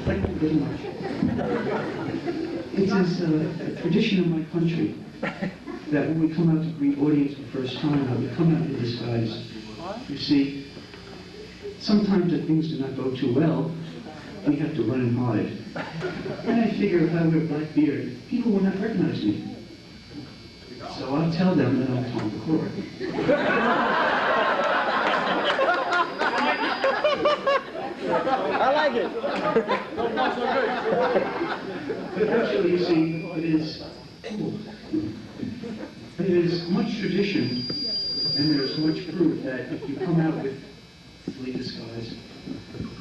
Thank you very much. It is a tradition of my country that when we come out to greet audience for the first time, we come out in disguise. You see, sometimes if things do not go too well, we have to run and hide. And I figure if I wear a black beard, people will not recognize me. So I'll tell them that I'm Tom McClure. I like it. But actually, you see, it is much tradition, and there is much proof that if you come out with silly disguise,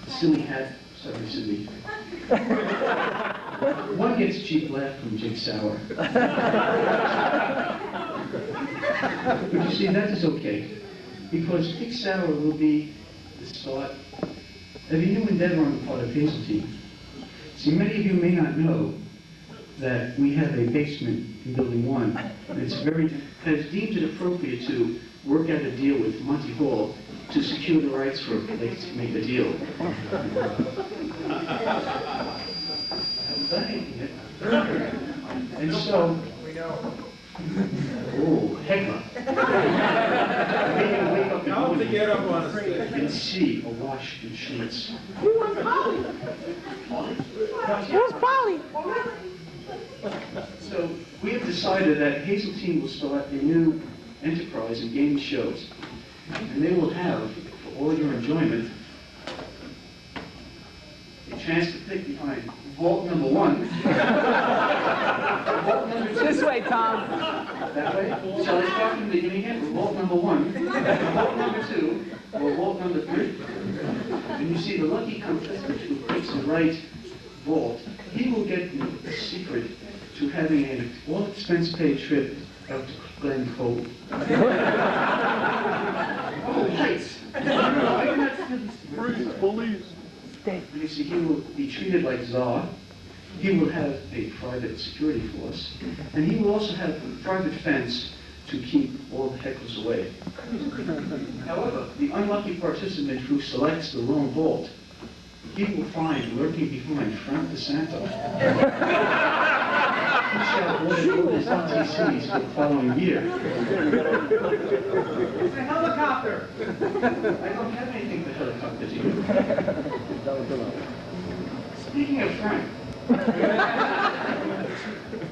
silly hat, sorry, silly, one gets cheap laugh from Jig Sauer. But you see, that is okay, because Jig Sauer will be the start of a new endeavor on the part of Hazeltine. See, many of you may not know that we have a basement in Building 1, and it's deemed it appropriate to work out a deal with Monty Hall to secure the rights for Blake to make the deal. I haven't done anything yet. And so, oh, heckler. Maybe wake up in the morning and see a wash in sheets. Who was Polly? Who's Polly? So we have decided that Hazeltine will start a new enterprise in gaming shows. And they will have, for all your enjoyment, a chance to pick behind vault number 1. Vault number 2. This way, Tom. That way? So let's start from the beginning again. Vault number 1, vault number 2, or vault number 3. And you see the lucky contestant who picks the right vault, he will get the secret to having an all-expense-paid trip out to Glen Cove. Oh, lights! Police. And you see, he will be treated like Tsar. He will have a private security force, and he will also have a private fence to keep all the hecklers away. However, the unlucky participant who selects the wrong vault, he will find lurking behind Frank DeSanto. He shall order all his TCs for the following year. It's a helicopter. I don't have anything for helicopter to you. Speaking of Frank,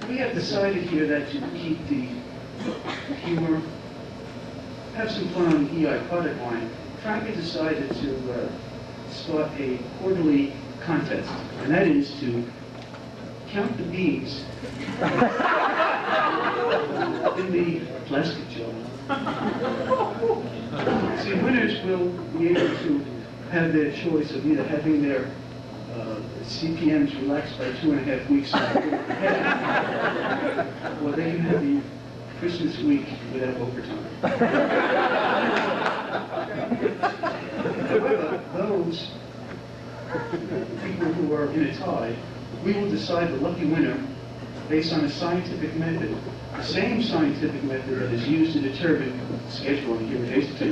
we have decided here that to keep the humor, have some fun on the EI product line, Frank has decided to start a quarterly contest, and that is to count the beans in the plastic jar. See, winners will be able to have their choice of either having their CPMs relaxed by 2.5 weeks, or they can have the Christmas week without overtime. However, those people who are in a tie, we will decide the lucky winner based on a scientific method, the same scientific method that is used to determine scheduling here at Hazeltine.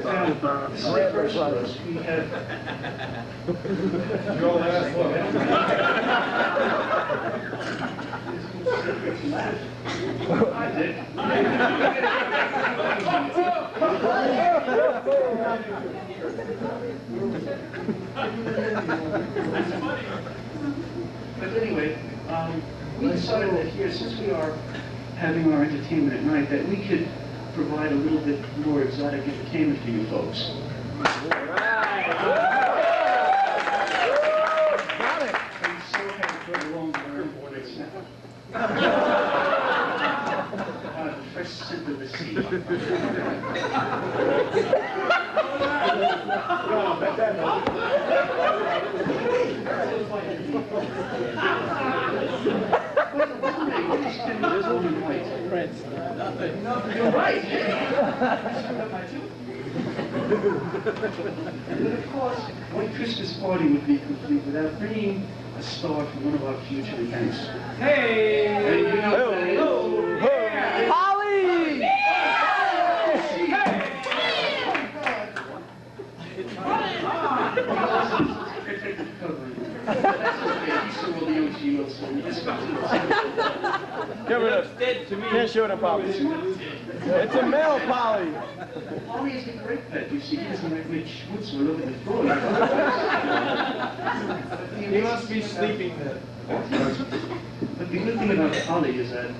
Now, this is the first list. We have... Your last one. I did. But anyway, we decided that here, since we are having our entertainment at night, that we could provide a little bit more exotic entertainment for you folks. I'm so happy for the long term audits now. The fresh scent of the sea. You're right. And then, of course, what Christmas party would be complete without bringing a star from one of our future events? Hey! Hey, you know, Polly! Hey! Can't show the Polly. It's a male Polly. Polly is the great pet. You see, he doesn't like me schmutz all over the floor. He must be sleeping then. But the good thing about Polly is that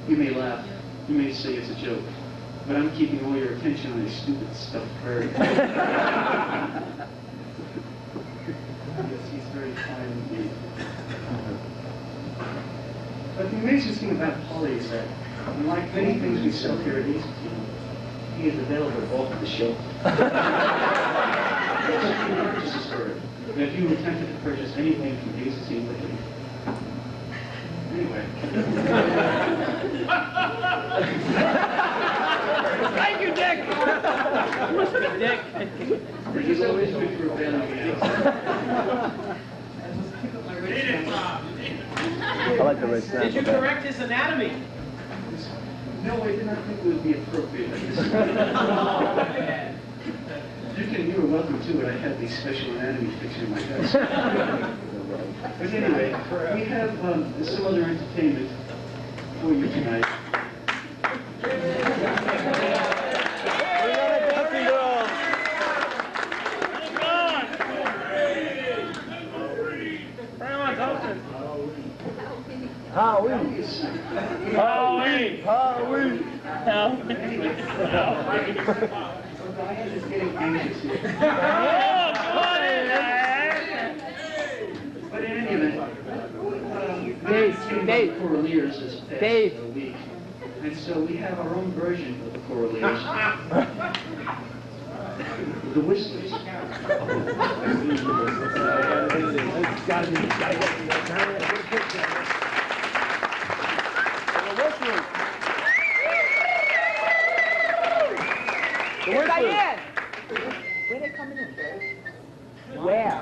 you may laugh, you may say it's a joke, but I'm keeping all your attention on his stupid stuffed bird. Yes, he's very kind indeed. But the amazing thing about Polly is that, unlike many things we sell here at Hazeltine, he is available off the shelf. Purchases for it. And if you attempted to purchase anything from Hazeltine lately, anyway. Thank you, Dick. Dick. He's always good for availing it. I like the red snap. Did you correct his anatomy? No, I did not think it would be appropriate at this time. You were welcome to it. I had the special anatomy fixture in my desk. But anyway, we have some other entertainment for you tonight. Halloween. Anyway, Diane is getting anxious here. But in any event, Dave. Coraliers is past Dave. the week. And so we have our own version of the Coraliers. The Whistlers. Hey, Diane! Where they coming in? Where?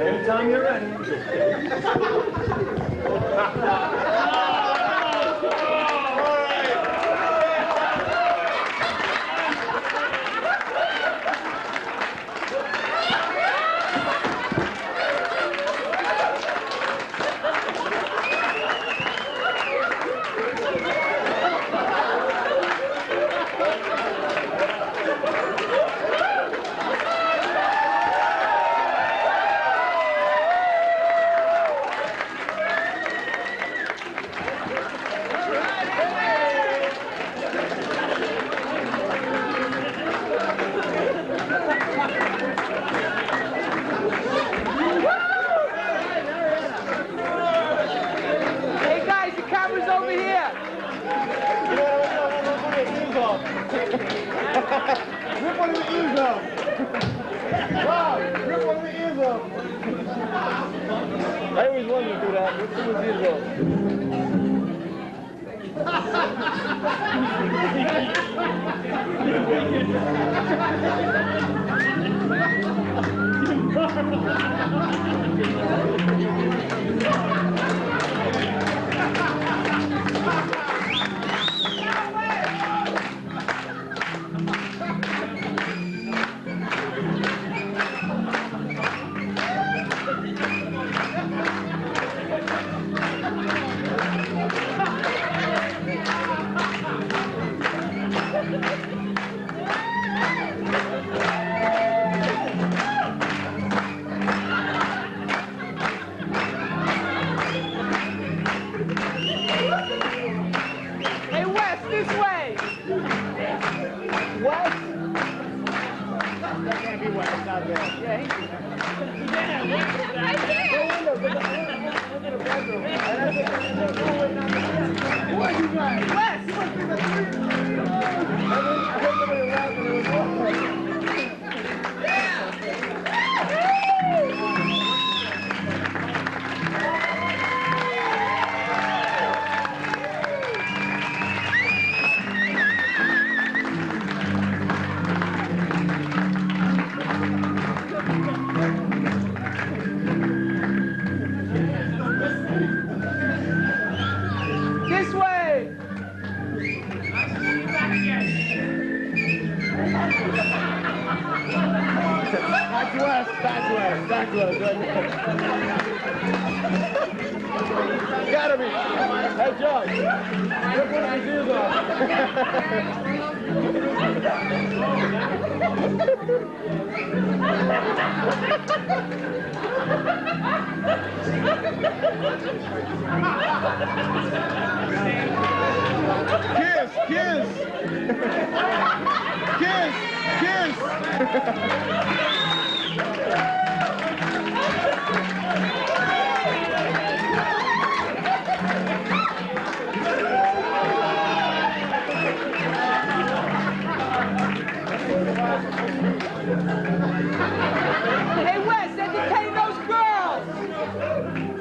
Anytime you're ready. Hey guys, the camera's over here! Rip one of the ears off. Wow, rip one of the ears off. I always wanted to do that. Rip one of the ears off. Santa Claus right now. Gotta be. Hey, John. Look what his ears are. Kiss, kiss. Kiss, kiss. Hey, Wes, entertain those girls!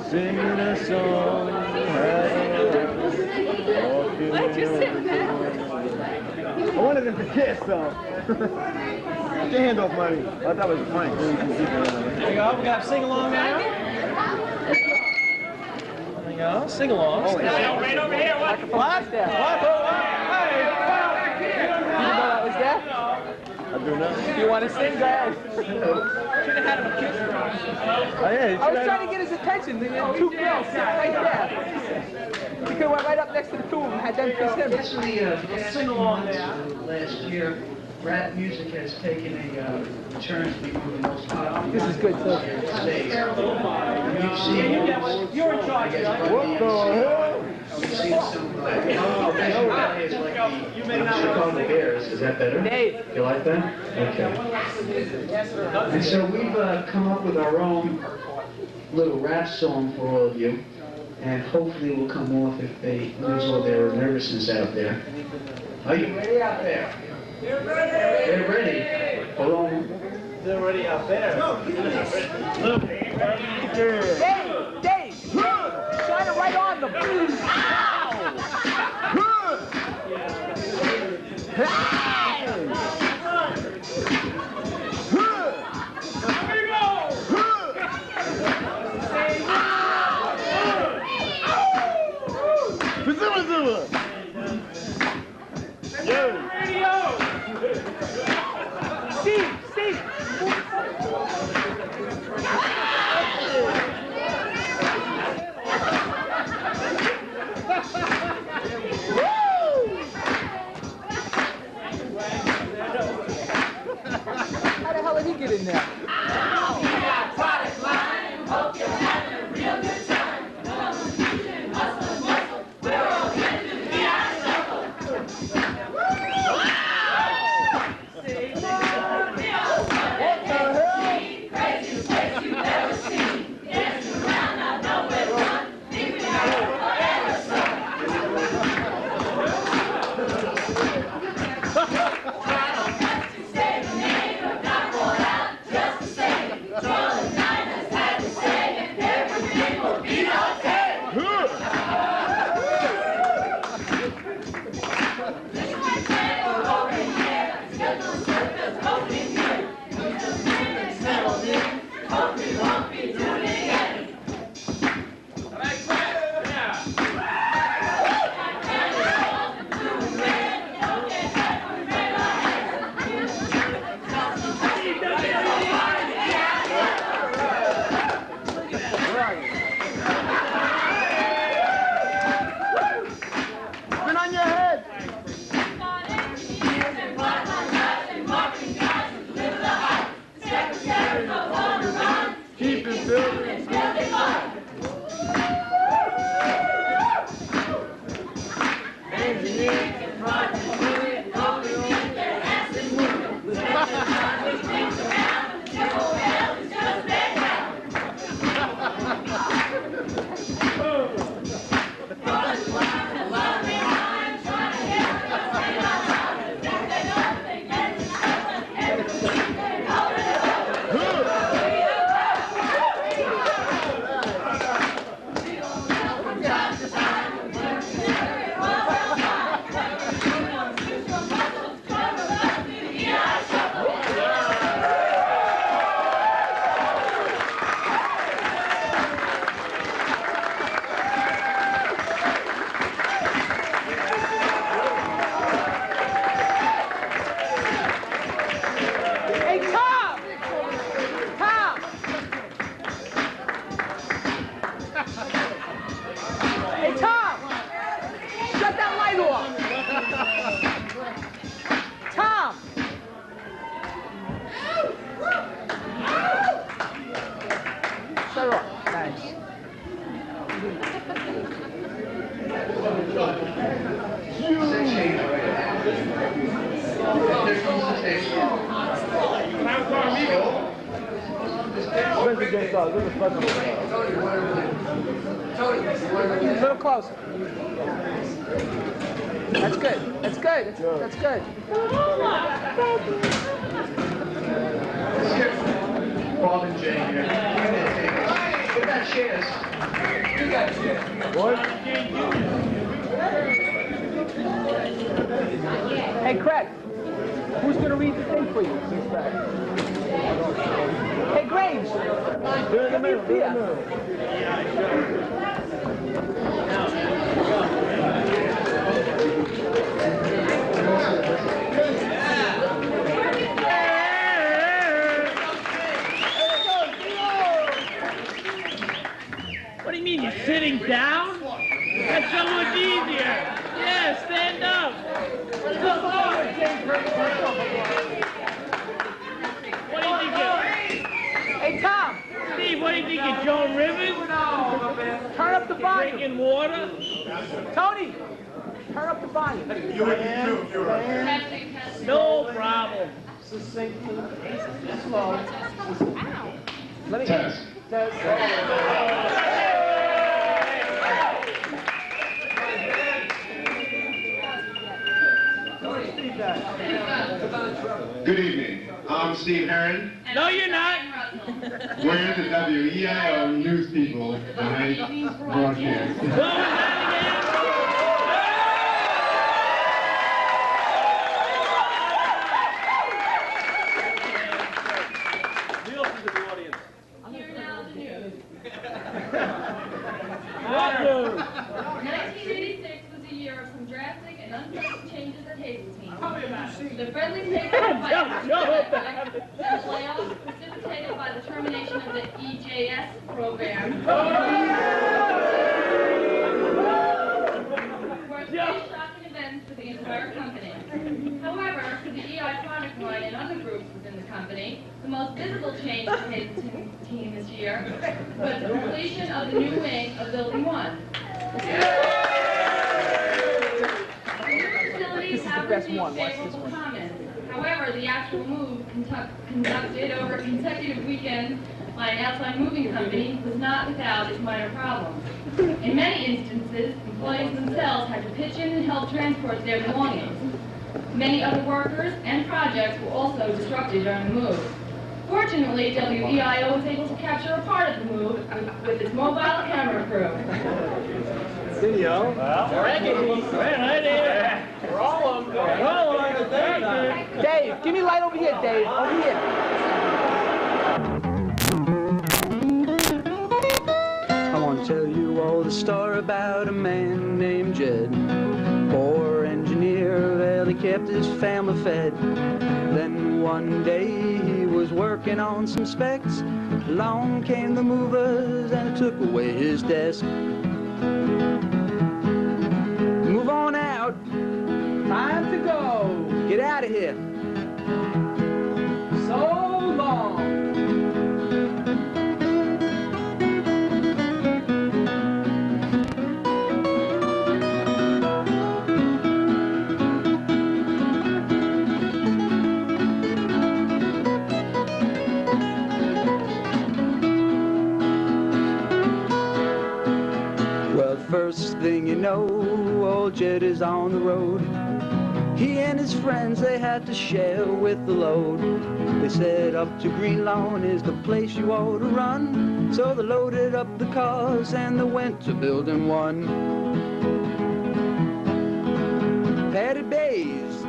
Singing a song. Why'd you sit there? I wanted him to kiss, though. Get your hand off my. I thought it was Frank. There you go. We got sing along now. There you go. Sing along. Oh, Sing along. Right over here. What? What? Hey, you know that was there? I do not. You want to sing? Go ahead. Should have had him kiss her. Oh, yeah, I was trying to get his attention. The two girls sitting right there. We could have went right up next to the two of them, had them kiss him. Yes, we Sing along there. last year, rap music has taken a turn to be one of the most popular. This is good, too. You've seen, You're in charge, Joe. What the hell? you've seen some, guys like the Chicago Bears. Is that better? Dave. You like that? Okay. And so we've come up with our own little rap song for all of you, and hopefully it will come off if they lose all their nervousness out there. Are you ready out there? They're ready. Hold on. They're already out there. Dave! Shine it right on them! Steve! Oh, this is fucking. A little closer. That's good. That's good. That's good. Bob and Jay here. What about chairs? What? Hey, Craig. Who's going to read the thing for you? Hey, Grange. They're in the middle. They're in the middle. What do you mean, you're sitting down? That's so much easier. Yeah, stand up. What do you think of? Hey, Tom. Steve, what do you think of Joan Rivers? Turn up the volume. Drinking water? Tony. Turn up the volume. No problem. Let me Test. Good evening. I'm Steve Herron. No, you're not. We're the WEIO News People tonight broadcast. What was that What news? 1986 was a year of some drastic and unpleasant changes at Hazeltine. The friendly takeover by and playoffs precipitated by the termination of the EJS program were three shocking events for the entire company. However, for the EI product line and other groups within the company, the most visible change to Hazeltine team this year was the completion of the new wing of Building 1. Facilities have received favorable comments. However, the actual move conducted over consecutive weekends by an outside moving company was not without its minor problems. In many instances, employees themselves had to pitch in and help transport their belongings. Many other workers and projects were also disrupted during the move. Fortunately, WEIO was able to capture a part of the move with its mobile camera crew. Video. Right here. Roll them. Roll them. Dave, give me light over here, Dave. Over here. I want to tell you all the story about a man named Jed. Poor engineer, well, he kept his family fed. Then one day he was working on some specs. Along came the movers and took away his desk. Move on out. Time to go. Get out of here. So long. First thing you know, old Jed is on the road. He and his friends, they had to share with the load. They said up to Green Lawn is the place you ought to run. So they loaded up the cars and they went to Building 1. Padded bays,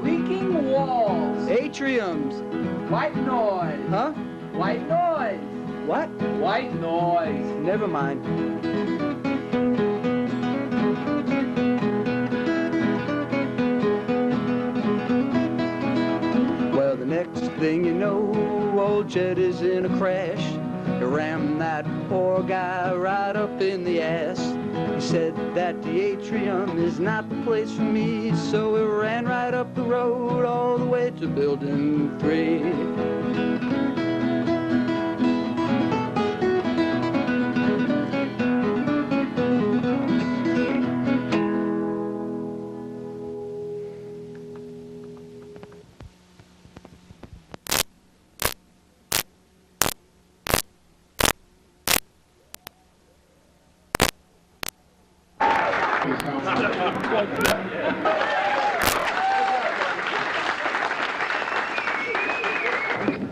Leaking walls. atriums. White noise. Huh? White noise. What? White noise. Never mind. Well, the next thing you know, old Jed is in a crash. He rammed that poor guy right up in the ass. He said that the atrium is not the place for me, so he ran right up the road all the way to Building 3.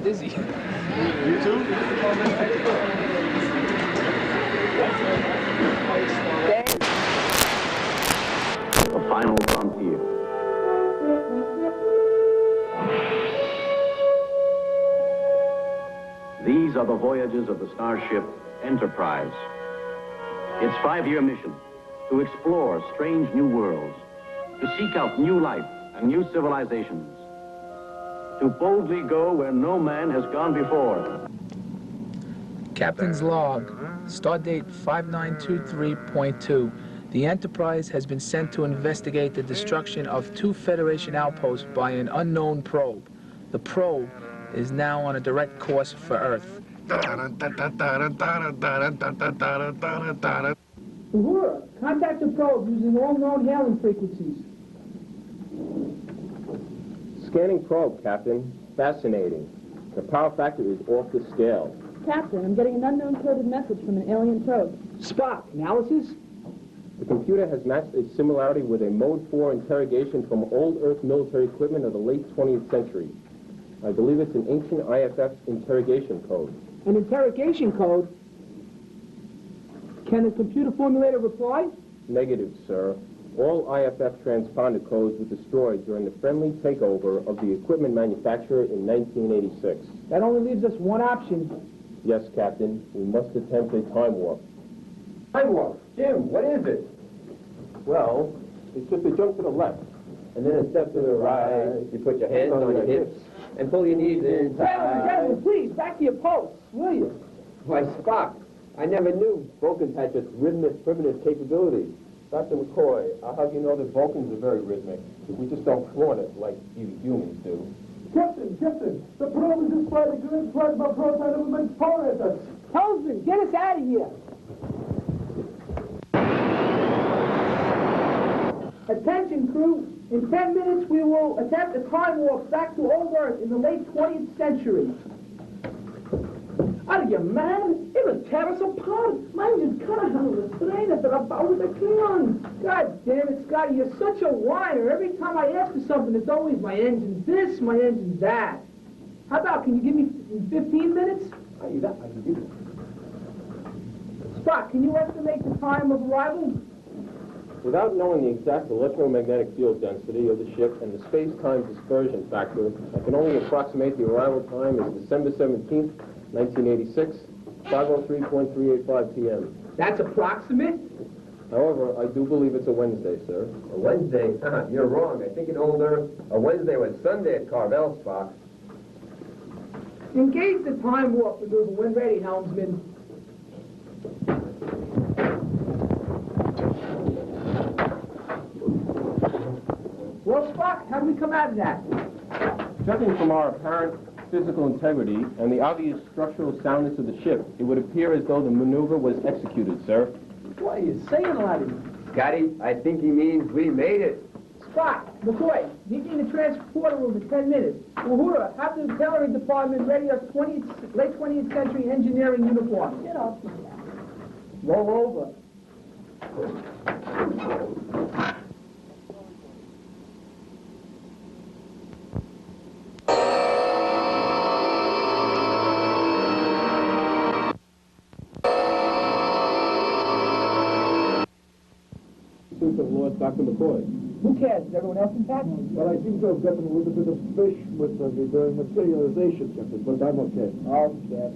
Dizzy. You too? The final frontier. These are the voyages of the starship Enterprise. Its 5-year mission, to explore strange new worlds, to seek out new life and new civilizations, to boldly go where no man has gone before. Captain's log, stardate 5923.2. The Enterprise has been sent to investigate the destruction of 2 Federation outposts by an unknown probe. The probe is now on a direct course for Earth. Uhura, contact the probe using all known hailing frequencies. Scanning probe, Captain. Fascinating. The power factor is off the scale. Captain, I'm getting an unknown coded message from an alien probe. Spock, analysis? The computer has matched a similarity with a Mode 4 interrogation from old Earth military equipment of the late 20th century. I believe it's an ancient IFF interrogation code. An interrogation code? Can the computer formulate a reply? Negative, sir. All IFF transponder codes were destroyed during the friendly takeover of the equipment manufacturer in 1986. That only leaves us one option. Yes, Captain. We must attempt a time warp. Time warp? Jim, what is it? Well, it's just a jump to the left, and then a step to the right. You put your hands on your hips and pull your knees in tight. Gentlemen, please, back to your posts, will you? Why, Spock, I never knew Vulcans had such rhythmic, primitive capabilities. Dr. McCoy, I'll have you know that Vulcans are very rhythmic. We just don't flaunt it like you humans do. Captain, the probe is just by the good plasma proton that makes power at us. Helmsman, get us out of here. Attention, crew. In 10 minutes, we will attempt a time warp back to old Earth in the late 20th century. Are you mad? It will tear us apart. Mind you, can't handle the strain of the about with the Klingons. God damn it, Scotty, you're such a whiner. Every time I ask for something, it's always my engine's this, my engine's that. How about, can you give me 15 minutes? I can give you. Spock, can you estimate the time of arrival? Without knowing the exact electromagnetic field density of the ship and the space-time dispersion factor, I can only approximate the arrival time as December 17th, 1986, 5:03.385 p.m. That's approximate? However, I do believe it's a Wednesday, sir. A Wednesday? You're wrong. I think in old Earth, a Wednesday was Sunday at Carvel, Spock. Engage the time warp maneuver when ready, helmsman. Well, Spock, how do we come out of that? Judging from our apparent physical integrity and the obvious structural soundness of the ship, it would appear as though the maneuver was executed, sir. What are you saying, laddie? Scotty, I think he means we made it. Spock, McCoy, meet me in the transporter room in 10 minutes. Uhura, have the artillery department ready us late 20th century engineering uniform. Get off my lap. Roll over. Of Lord Dr. McCoy. Who cares? Is everyone else intact? Well, I seem to have gotten a little bit of fish with the materialization, Captain, but I'm okay. Okay.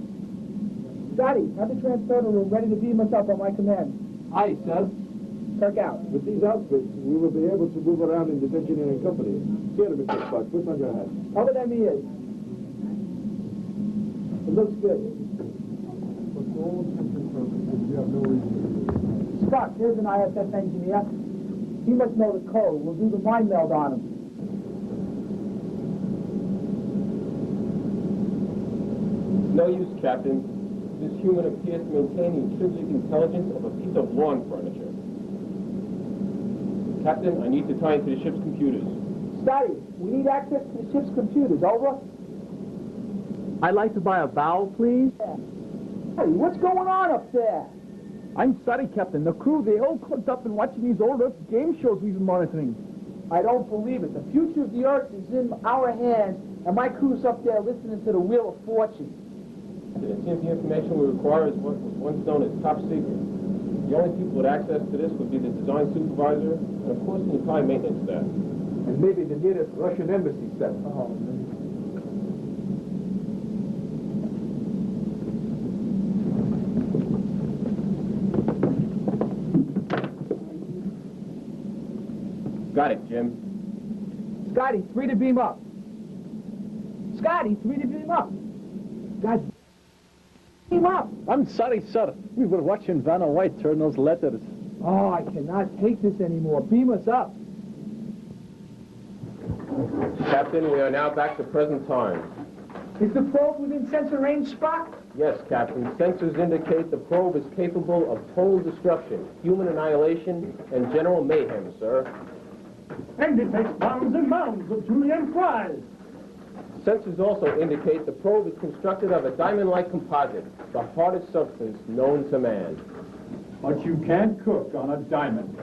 Scotty, have the transporter room ready to beam us up on my command. Aye, sir. Kirk out. With these outfits, we will be able to move around in this engineering company. Here, Mr. Spock, put on your hat. Cover them ears. It looks good. Spock, here's an ISS engineer. He must know the code. We'll do the mind meld on him. No use, Captain. This human appears to maintain the intrinsic intelligence of a piece of lawn furniture. Captain, I need to tie into the ship's computers. Scotty, we need access to the ship's computers. Over? I'd like to buy a vowel, please. Hey, what's going on up there? I'm sorry, Captain. The crew, they all caught up in watching these old Earth game shows we've been monitoring. I don't believe it. The future of the Earth is in our hands, and my crew's up there listening to the Wheel of Fortune. It seems the information we require is what was once known as top secret. The only people with access to this would be the design supervisor and, of course, the entire maintenance staff. And maybe the nearest Russian embassy staff. Oh, Got it, Jim. Scotty, 3 to beam up. Scotty, 3 to beam up. God, beam up. I'm sorry, sir. We were watching Vanna White turn those letters. Oh, I cannot take this anymore. Beam us up. Captain, we are now back to present time. Is the probe within sensor range, Spock? Yes, Captain. Sensors indicate the probe is capable of total destruction, human annihilation, and general mayhem, sir. And it takes pounds and pounds of julienne fries. Sensors also indicate the probe is constructed of a diamond-like composite, the hardest substance known to man. But you can't cook on a diamond.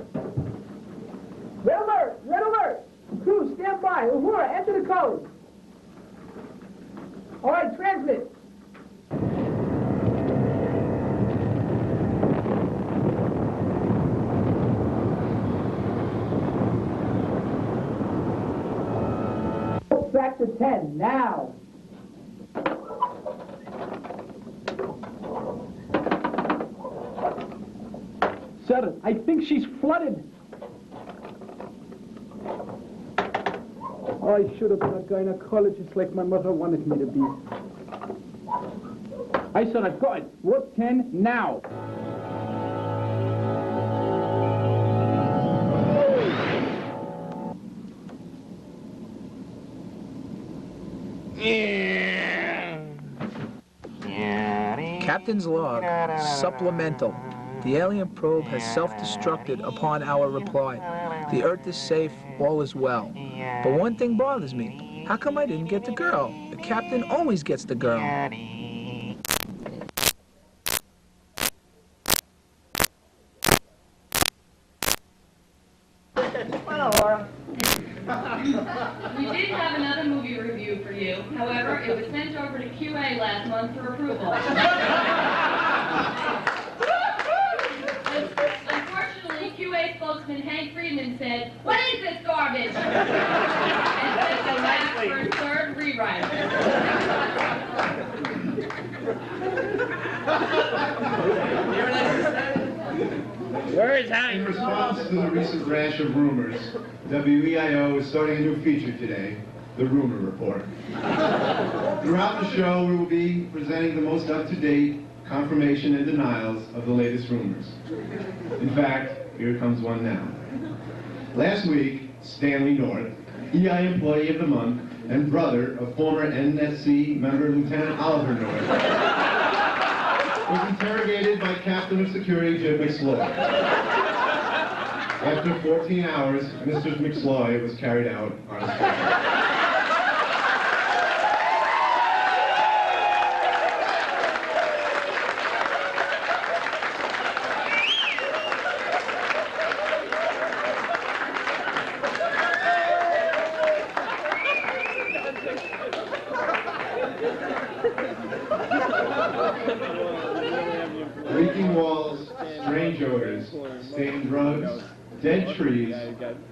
Red alert! Red alert! Crew, stand by. Uhura, enter the code. All right, transmit. Back to 10, now. Sir, I think she's flooded. I should have been a gynecologist like my mother wanted me to be. I said I've got it. Work 10 now. Captain's log, supplemental. The alien probe has self-destructed upon our reply. The Earth is safe, all is well. But one thing bothers me. How come I didn't get the girl? The captain always gets the girl. We did have another movie review for you. However, it was sent over to QA last month for approval. Unfortunately, QA spokesman Hank Friedman said, "What is this garbage?" and sent it back for a third rewrite. Where is Hank? In response to the recent rash of rumors, WEIO is starting a new feature today, the Rumor Report. Throughout the show, we will be presenting the most up-to-date confirmation and denials of the latest rumors. In fact, here comes one now. Last week, Stanley North, EI Employee of the Month and brother of former NSC member Lieutenant Oliver North, was interrogated by Captain of Security Jim McSloy. After 14 hours, Mr. McSloy was carried out on a stretcher. Leaking walls, strange odors, stained rugs, dead trees,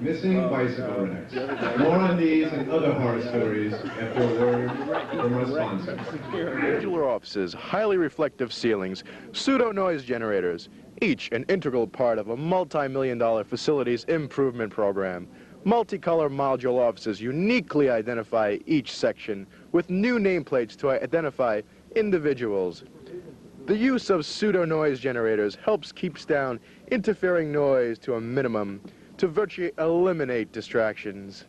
missing bicycle racks. More on these and other horror stories after a word from our sponsors. Modular offices, highly reflective ceilings, pseudo-noise generators, each an integral part of a multi-million-dollar facilities improvement program. Multicolor modular offices uniquely identify each section with new nameplates to identify individuals. The use of pseudo-noise generators helps keeps down interfering noise to a minimum to virtually eliminate distractions.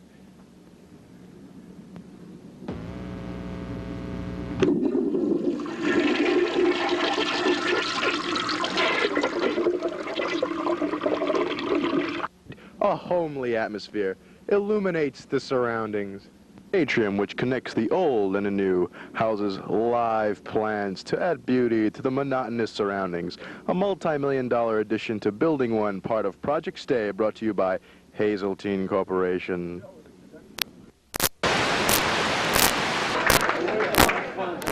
A homely atmosphere illuminates the surroundings. atrium, which connects the old and the new, houses live plants to add beauty to the monotonous surroundings. A multi-million-dollar addition to Building 1, part of Project Stay, brought to you by Hazeltine Corporation.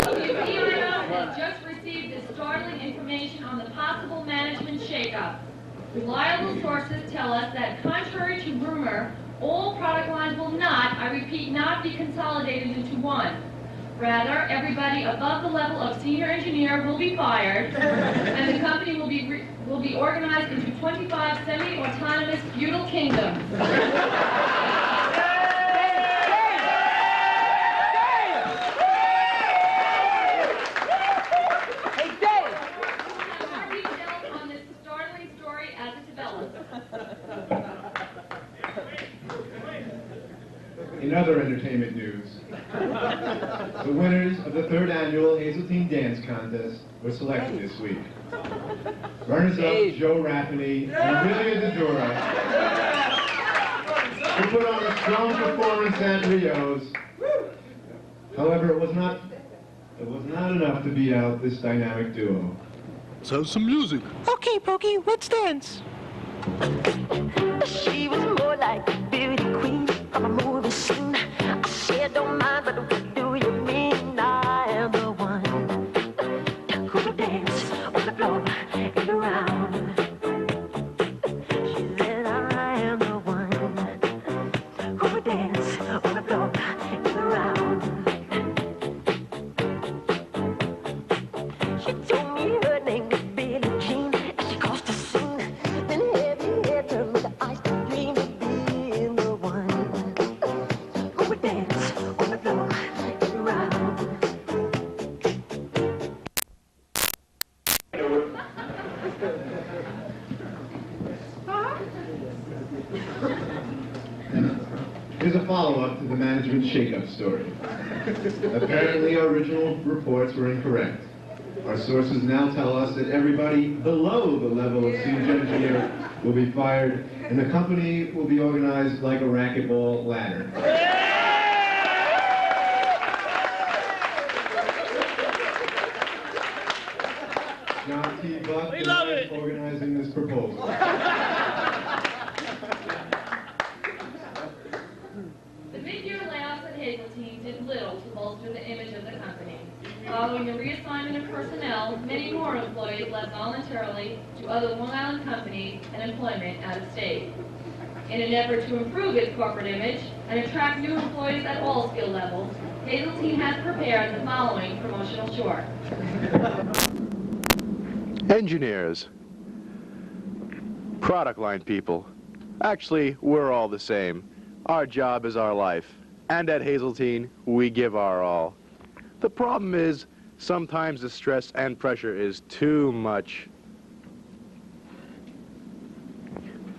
WEIO has just received this startling information on the possible management shakeup. Reliable sources tell us that, contrary to rumor, all product lines will not, I repeat, not be consolidated into one. Rather, everybody above the level of senior engineer will be fired, and the company will be organized into 25 semi-autonomous feudal kingdoms. In other entertainment news, the winners of the 3rd annual Hazeltine Dance Contest were selected this week. Runners-up Joe Rafferty and Olivia Dedura, who put on a strong performance at Rio's. However, it was not enough to beat out this dynamic duo. Let's have some music. Okay, Pokey, let's dance. She was more like a beauty queen from a movie scene. I said, don't mind, but what do you mean? I am the one who would dance on the floor and around. She said, I am the one who would dance on the floor and around. She told me her name was Billie Jean, and she caused a scene. Then heavy hit her with the ice cream of being the one who would dance on the floor and around. Here's a follow-up to the management shakeup story. Apparently, our original reports were incorrect. Our sources now tell us that everybody below the level of senior engineer will be fired, and the company will be organized like a racquetball ladder. John T. Buck is organizing this proposal. The mid-year layoffs at Hazeltine did little to bolster the image of the company. Following the reassignment of personnel, many more employees left voluntarily to other Long Island companies and employment out of state. In an effort to improve its corporate image and attract new employees at all skill levels, Hazeltine has prepared the following promotional short. Engineers. Product line people. Actually, we're all the same. Our job is our life. And at Hazeltine, we give our all. The problem is, sometimes the stress and pressure is too much.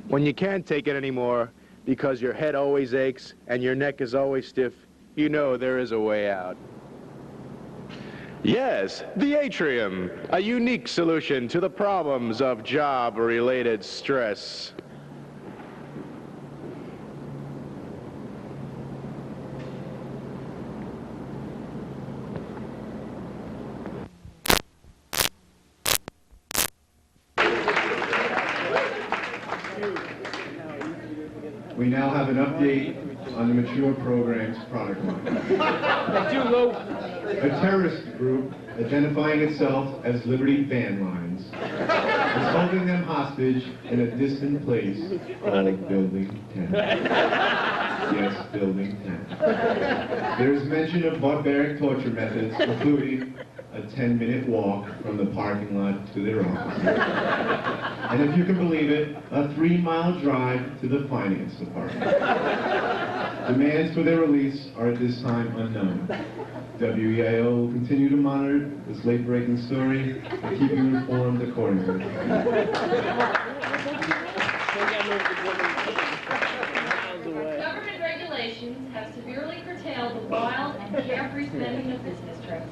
When you can't take it anymore because your head always aches and your neck is always stiff, you know there is a way out. Yes, the atrium, a unique solution to the problems of job-related stress. We now have an update on the Mature Program's product line. A terrorist group identifying itself as Liberty Van Lines is holding them hostage in a distant place called Building 10. Yes, Building 10. There is mention of barbaric torture methods, including a 10-minute walk from the parking lot to their office. And if you can believe it, a 3-mile drive to the finance department. Demands for their release are at this time unknown. WEIO will continue to monitor this late-breaking story and keep you informed accordingly. Government regulations have severely curtailed the wild and carefree spending of business trips.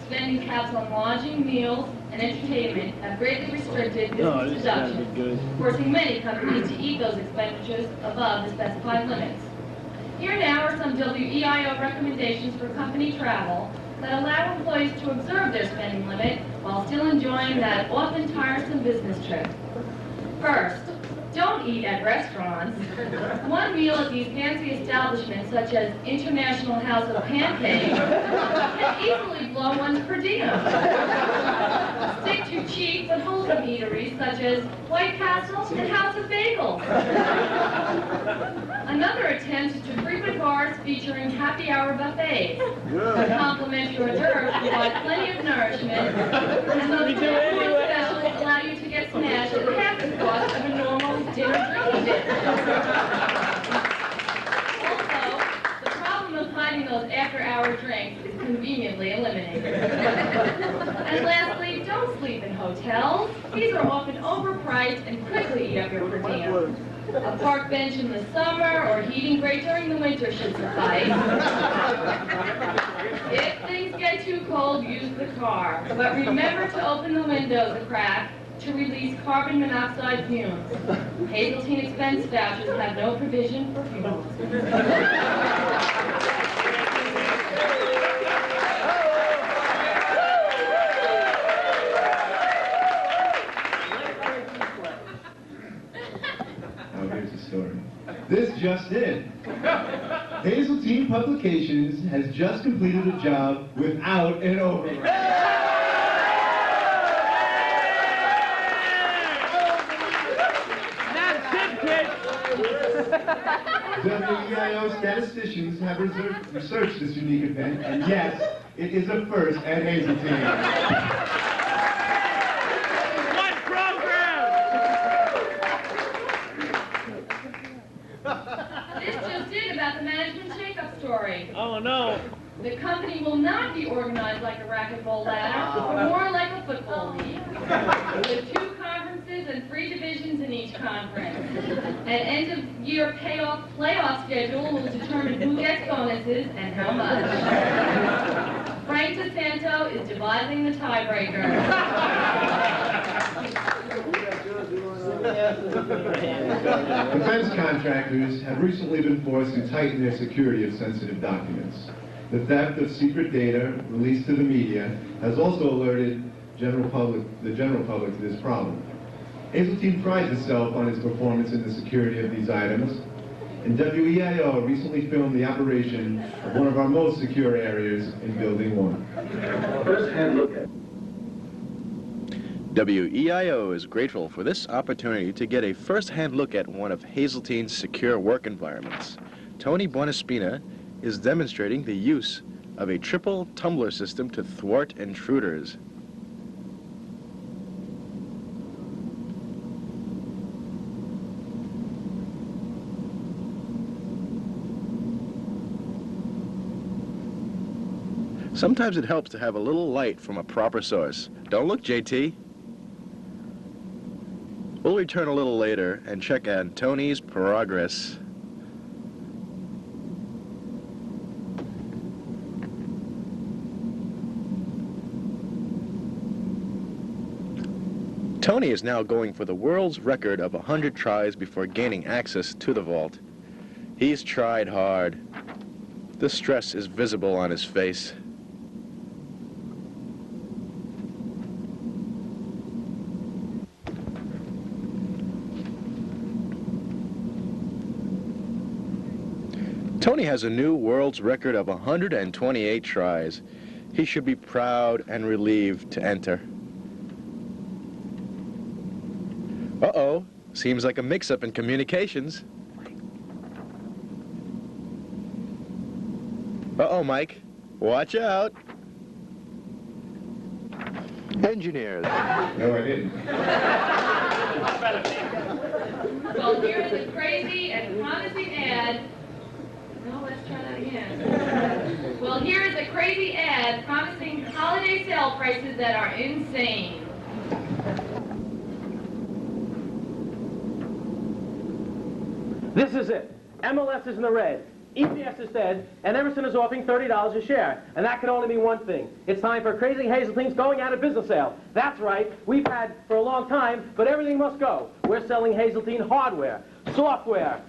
Spending caps on lodging, meals, and entertainment have greatly restricted business deductions, forcing many companies to eat those expenditures above the specified limits. Here now are some some WEIO recommendations for company travel that allow employees to observe their spending limit while still enjoying that often tiresome business trip. First, don't eat at restaurants. One meal at these fancy establishments, such as International House of Pancakes, can easily blow one's per diem. Stick to cheap but wholesome eateries, such as White Castle and House of Bagels. Another attempt is to frequent bars featuring happy hour buffets. The complimentary hors d'oeuvres provide plenty of nourishment, and those food specials allow you to get smashed at half the cost of a normal dinner drinking bit. Also, the problem of finding those after-hour drinks is conveniently eliminated. And lastly, don't sleep in hotels. These are often overpriced and quickly eat up your per diem. A park bench in the summer or heating grate during the winter should suffice. If things get too cold, use the car. But remember to open the windows a crack to release carbon monoxide fumes. Hazeltine expense vouchers have no provision for funerals. This just in. Hazeltine Publications has just completed a job without an override. That's it, kid. WEIO statisticians have researched this unique event, and yes, it is a first at Hazeltine. Oh, no. The company will not be organized like a racquetball ladder, but more like a football league, with 2 conferences and 3 divisions in each conference. An end-of-year playoff schedule will determine who gets bonuses and how much. Frank DeSanto is devising the tiebreaker. Defense contractors have recently been forced to tighten their security of sensitive documents. The theft of secret data released to the media has also alerted the general public to this problem. Hazeltine prides itself on its performance in the security of these items, and WEIO recently filmed the operation of one of our most secure areas in Building 1. First-hand look at WEIO is grateful for this opportunity to get a first-hand look at one of Hazeltine's secure work environments. Tony Buonaspina is demonstrating the use of a triple tumbler system to thwart intruders. Sometimes it helps to have a little light from a proper source. Don't look, JT. We'll return a little later and check on Tony's progress. Tony is now going for the world's record of 100 tries before gaining access to the vault. He's tried hard. The stress is visible on his face. Tony has a new world's record of 128 tries. He should be proud and relieved to enter. Uh-oh, seems like a mix-up in communications. Uh-oh, Mike, watch out. Engineers. No, I didn't. Well, here's a crazy and promising ad. No, let's try that again. Well, here is a crazy ad promising holiday sale prices that are insane. This is it. MLS is in the red. EPS is dead, and Emerson is offering $30 a share. And that can only mean one thing. It's time for Crazy Hazeltine's going out of business sale. That's right. We've had for a long time, but everything must go. We're selling Hazeltine hardware, software,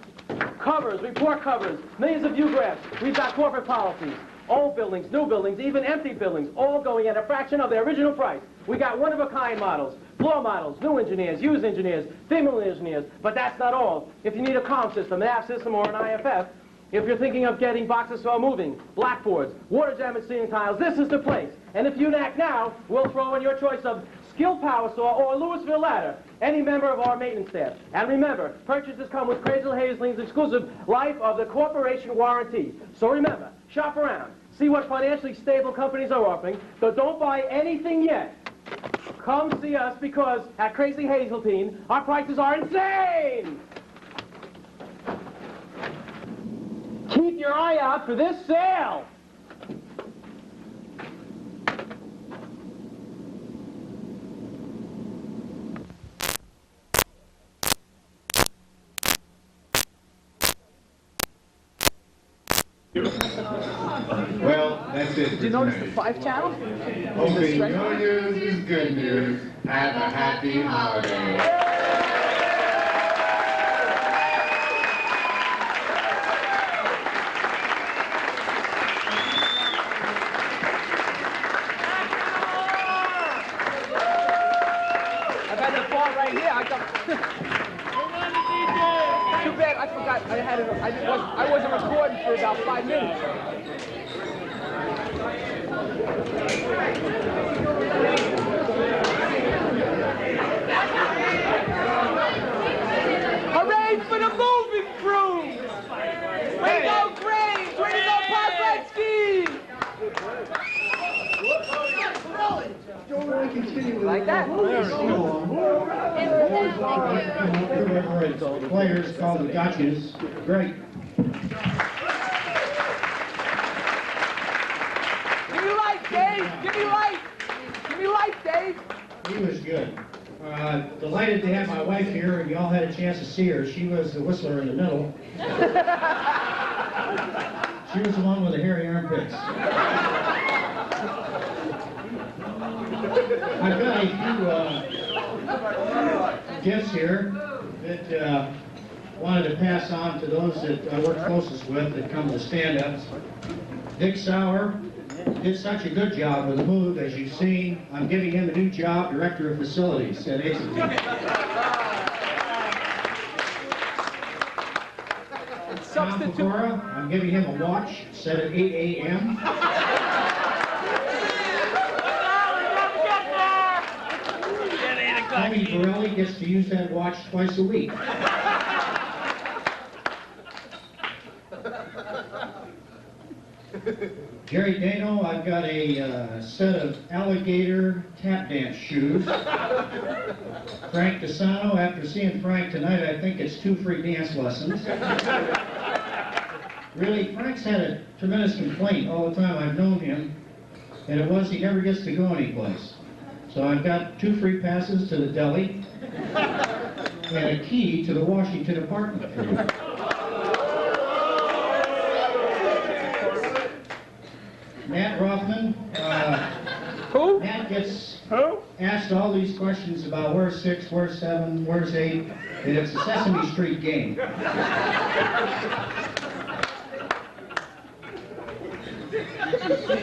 Covers, report covers, millions of view graphs. We've got corporate policies. Old buildings, new buildings, even empty buildings, all going at a fraction of their original price. We got one-of-a-kind models, floor models, new engineers, used engineers, female engineers, but that's not all. If you need a comm system, an app system, or an IFF, if you're thinking of getting boxes for moving, blackboards, water damage ceiling tiles, this is the place. And if you act now, we'll throw in your choice of Skilled Power Saw or Louisville Ladder, any member of our maintenance staff. And remember, purchases come with Crazel Hazeline's exclusive Life of the Corporation warranty. So remember, shop around, see what financially stable companies are offering, but don't buy anything yet. Come see us because at Crazy Hazeltine, our prices are insane! Keep your eye out for this sale! Well, that's it. Did you notice the 5 channel? Hoping no news is good news. Have a happy holiday. I got the ball right here. I got. Too bad I forgot. I had it. I wasn't recording for about 5 minutes. Hooray for the moving crew! Way to go, Graves! Way to go, Podletsky! Like that? Players called the gotchas. Great. Give me life, Dave! Give me life! Give me life, Dave! He was good. Delighted to have my wife here, and you all had a chance to see her. She was the whistler in the middle. She was the one with the hairy armpits. I've got a few gifts here that I wanted to pass on to those that I work closest with that come to stand-ups. Dick Sauer did such a good job with the move, as you've seen. I'm giving him a new job, Director of Facilities at Hazeltine. Tom Pecora, I'm giving him a watch set at 8 a.m. Tony Borelli gets to use that watch twice a week. Jerry Dano, I've got a set of alligator tap dance shoes. Frank DeSano, after seeing Frank tonight, I think it's 2 free dance lessons. Really, Frank's had a tremendous complaint all the time I've known him, and it was he never gets to go anyplace. So I've got 2 free passes to the deli and a key to the Washington apartment for you. Matt Rothman. Who? Matt gets asked all these questions about where's 6, where's 7, where's 8, and it's a Sesame Street game.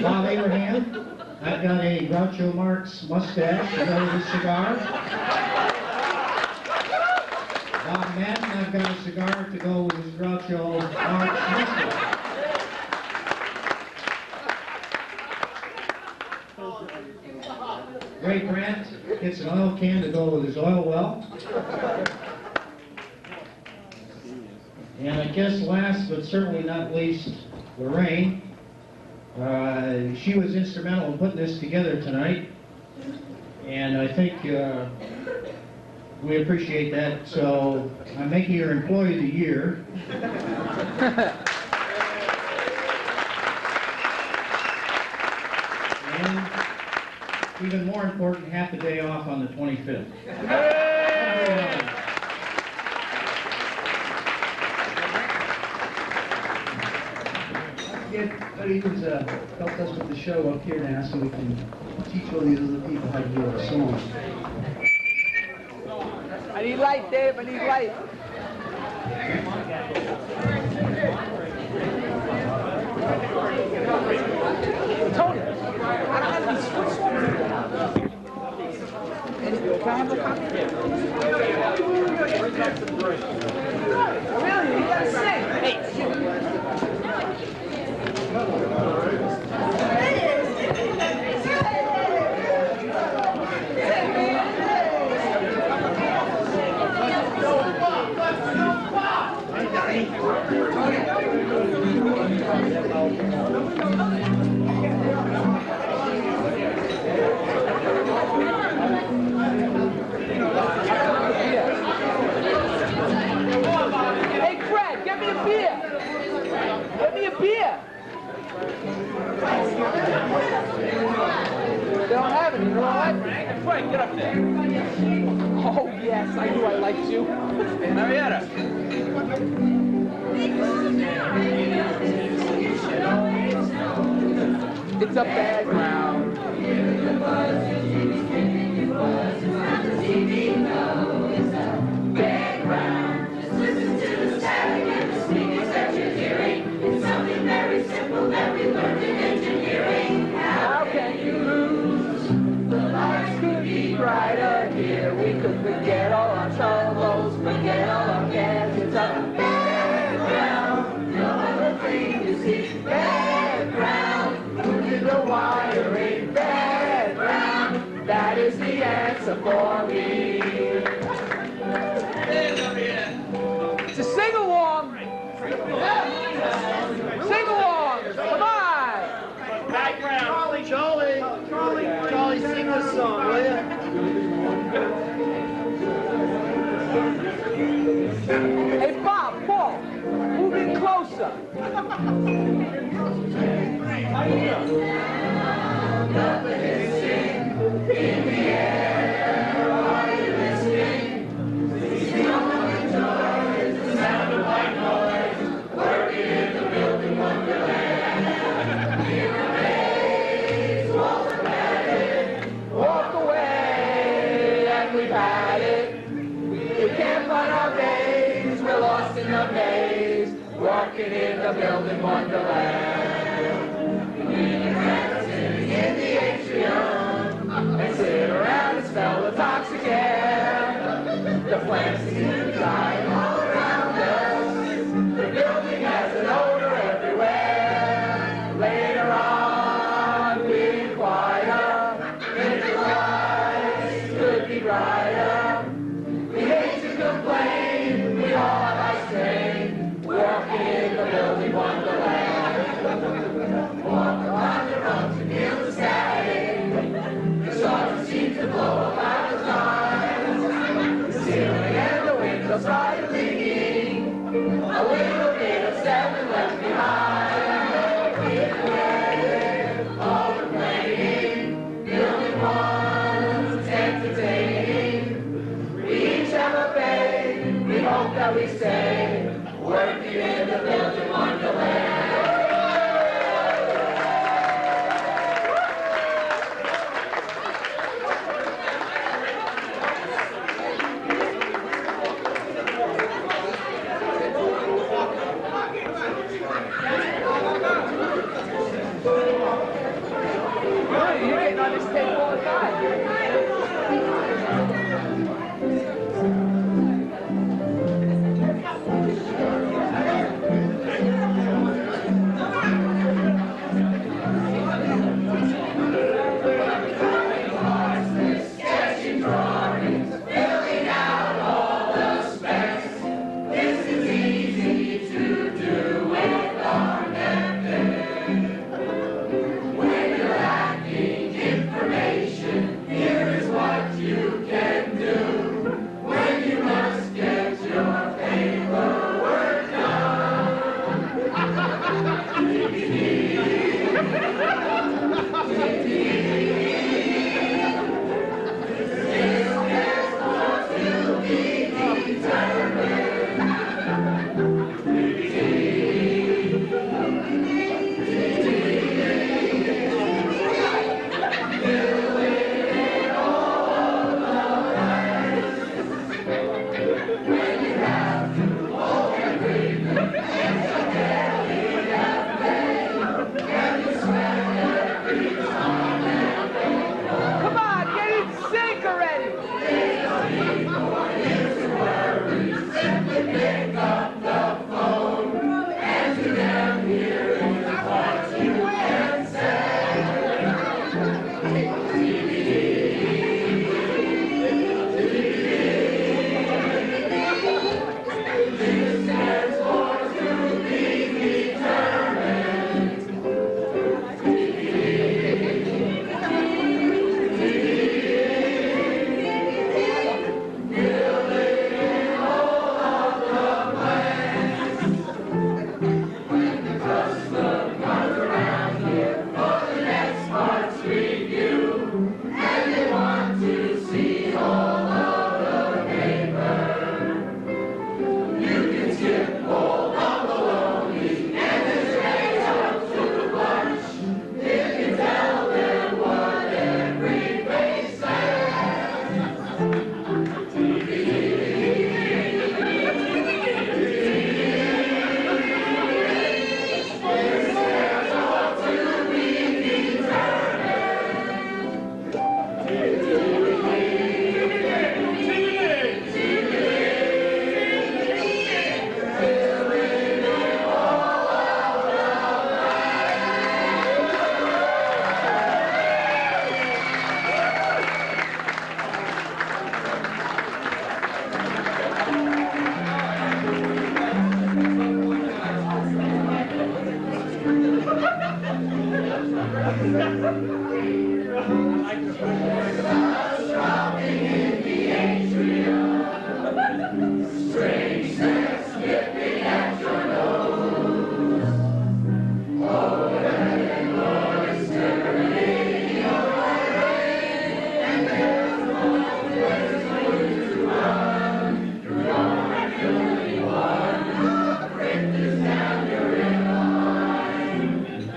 Bob Abraham. I've got a Groucho Marx mustache to go with his cigar. Bob Madden, I've got a cigar to go with his Groucho Marx mustache. Ray Grant gets an oil can to go with his oil well. And I guess last but certainly not least, Lorraine. She was instrumental in putting this together tonight, and I think we appreciate that. So I'm making her Employee of the Year. And even more important, half a day off on the 25th. Buddy who's helped us with the show up here now, so we can teach all these other people how to do our songs. I need light, Dave. I need light. Tony, I don't have any switch songs. Can I have a copy? Really? You gotta sing. Hey, Hey, Fred, get me a beer. Get me a beer. They don't have any. You don't like me. Hey, Fred, get up there. Oh, yes, I knew I liked you. Marietta. It's a background. Background. Just listen to the static and the speakers that you're hearing. It's something very simple that we learned in engineering. How can you lose? The lights could be brighter here. We could forget all our troubles, forget all our cares. It's a background. No other thing you see. Background. Look at the wiring. Background. That is the answer for me. It's a sing-along. Sing-along. Come on. Background. Charlie, sing this song, will you? Hey, Bob, Paul, move in closer. In the air, are you listening? Sing on the joys, the sound of white noise, working in the building wonderland. In the maze, walk around, walk away, and we've had it. We can't find our ways, we're lost in the maze, walking in the building wonderland. We can dance in the atrium. And sit around and smell the toxic air. The plants seem to die all around us. The building has an odor everywhere. Later on, we inquire if the lights could be brighter. We hate to complain, we all have our strain. Walking in the building wonderland. Walk around the rungs and feel the static. The stars seem to blow up out of time. The ceiling and the windows start leaking. A little bit of seven left behind. We live, all we're playing. Building one's entertaining. We each have a fate. We hope that we stay. Working in the building wonderland. You're getting on this tape all the time. Sketching drawings, filling out all the specs. This is easy to do with our method. When you're lacking information, here is what you can do. When you must get your paperwork done. When you have to hold your breath, it's a daily affair. Shopping in the atrium, strangeness nipping at your nose. Oh, and glorious tyranny of my reign, and there's no place for you to run. You're only one, break this down, you're in line.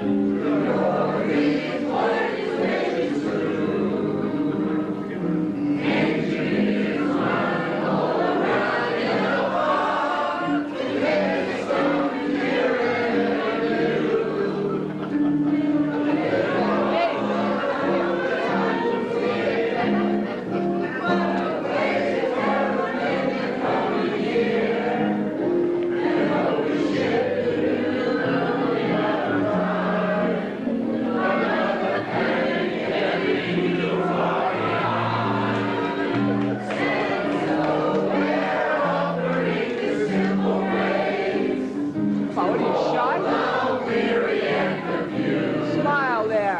Glory is what is waiting through. Smile there.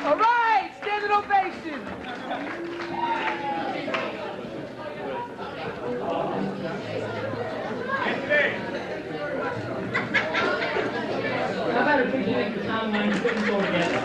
All right, standing ovation. How about a big thank you to Tom and I for putting this all together?